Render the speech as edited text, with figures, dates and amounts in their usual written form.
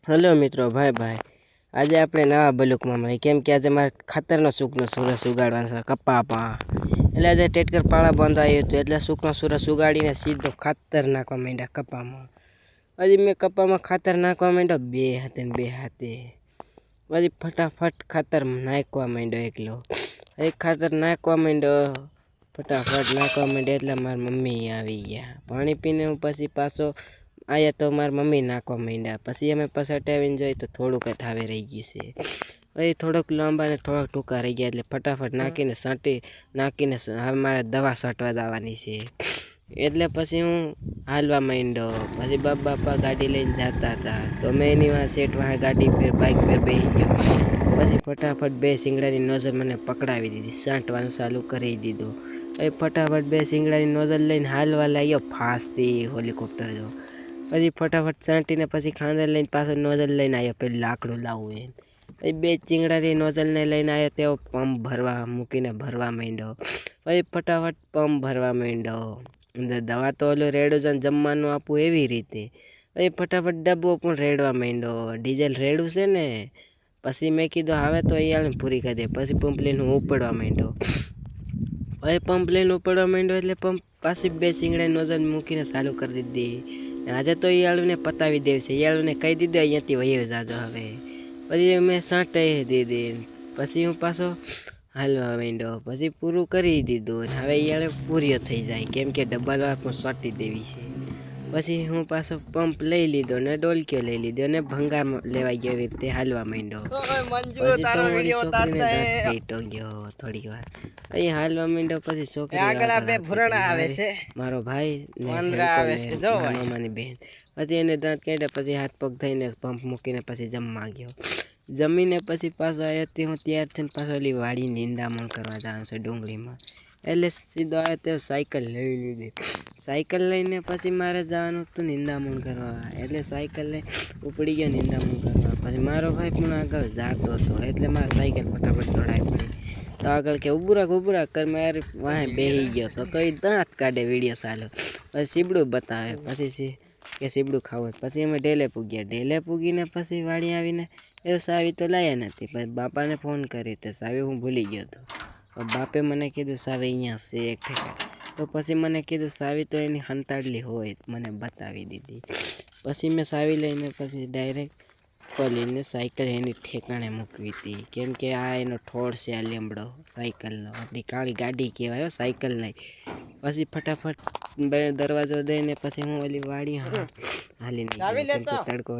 Hello મિત્રો, ભાઈ આજે આપણે નવા બલુકમાં મળીએ કેમ કે આજે મારે ખાતરનો સૂકનો સુરસ ઉગાડવાનો છે કપામાં. એટલે આજે ટેટકર પાળા બંધાયું હતું એટલે સૂકનો સુરસ ઉગાડીને સીધો ખાતર નાખવા માંડ્યા કપામાં. હજી મેં કપામાં ખાતર નાખવા માંડ્યો બે હાથે પછી ફટાફટ ખાતર નાખવા માંડ્યો એકલો. એક ખાતર નાખવા માંડ્યો ફટાફટ નાખવા માંડ્યો એટલે મારી મમ્મી આવી ગયા. પાણી પીને હું પછી પાછો આયા તો મારી મમ્મી નાખવા માંડ્યા. પછી અમે પછાટાવીને જોઈએ તો થોડુંક જ આવે રહી ગયું છે. પછી થોડોક લાંબા ને થોડાક ટૂંકા રહી ગયા એટલે ફટાફટ નાખીને હવે મારે દવા છાંટવા જવાની છે. એટલે પછી હું હાલવા માંડ્યો. પછી બાપા ગાડી લઈને જતા હતા તો મેં એની વાં સેટ વાં ગાડી પર બાઇક પર બેસી ગયો. પછી ફટાફટ બે શિંગડાની નોઝલ મને પકડાવી દીધી, છાંટવાનું ચાલુ કરી દીધું. પછી ફટાફટ બે શિંગડાની નોઝલ લઈને હાલવા લાગ્યો ફાસ્ટથી હેલિકોપ્ટર જો. પછી ફટાફટ છાંટીને પછી ખાંદર લઈને પાછો નોઝલ લઈને આવ્યો, પેલું લાકડું લાવવું એમ. પછી બે ચીંગડાની નોઝલને લઈને આવ્યો તેઓ પંપ ભરવા મૂકીને ભરવા માંડ્યો. પછી ફટાફટ પંપ ભરવા માંડ્યો. દવા તો ઓલું રેડું છે જમવાનું આપવું એવી રીતે. પછી ફટાફટ ડબ્બો પણ રેડવા માંડ્યો, ડીઝલ રેડું છે ને. પછી મેં કીધું હવે તો અહીંયા પૂરી કરી દે. પછી પંપ લઈને હું ઉપડવા માંડ્યો. પછી પંપ લઈને ઉપડવા માંડ્યો એટલે પંપ પાછી બે શિંગડાની નોઝલ મૂકીને ચાલુ કરી દીધી. આજે તો ઈયાળુને પતાવી દેશે. ઈયાળુને કહી દીધું અહીંયાથી વયો જાજો હવે. પછી મેં છાંટાઈ દીધી. પછી હું પાછો હાલવા માંડ્યો. પછી પૂરું કરી દીધું. હવે ઈયાળે પૂરીઓ થઈ જાય કેમ કે ડબ્બામાં પણ છાંટી દેવી છે. પછી હું પાછો પંપ લઈ લીધો ને ડોલકીઓ લઈ લીધો ને ભંગાર લેવા ગયો એવી રીતે હાલવા માંડ્યો. પછી તો મારી છોકરીને દાંત પીટો ગયો થોડીક વાર. અહીં હાલવા માંડ્યો પછી છોકરી મારો ભાઈ મામાની બહેન. પછી એને દાંત કાઢ્યા. પછી હાથ પગ થઈને પંપ મૂકીને પછી જમવા ગયો. જમીને પછી પાછો આવ્યો હું તૈયાર થઈને પાછો ઓલી વાડી નિંદામણ કરવા જવાનું છે ડુંગળીમાં. એટલે સીધો આવ્યો તે સાયકલ લઈ લીધી. સાયકલ લઈને પછી મારે જવાનું હતું નિંદામણ કરવા. એટલે સાયકલ લઈ ઉપડી ગયો નિંદામણ કરવા. પછી મારો ભાઈ પણ આગળ જાતો હતો એટલે મારે સાયકલ ફટાફટ દોડાવી પડી. તો આગળ કે ઉભું કર મારે વાહે બેસી ગયો તો એ દાંત કાઢે વિડીયો ચાલો. પછી સીબડું બતાવે. પછી કે સીબડું ખાવું. પછી અમે ઢેલે પૂગ્યા. ઢેલે પૂગીને પછી વાડી આવીને એ સાવી તો લાયા નથી. પછી બાપાને ફોન કરી તો સાવી હું ભૂલી ગયો હતો. બાપે મને કીધું સાવી અહીંયા છે એક ઠેકાણે. તો પછી મને કીધું સાવી તો એની હંતાડલી હોય મને બતાવી દીધી. પછી મેં સાવી લઈને પછી ડાયરેક્ટ ખોલીને સાયકલ એની ઠેકાણે મૂકવી હતી કેમ કે આ એનો ઠોળ છે આ લીમડો સાયકલનો. આપણી કાળી ગાડી કહેવાય સાયકલ નહીં. પછી ફટાફટ દરવાજો દઈને પછી હું ઓલી વાડી હાલીને તડકો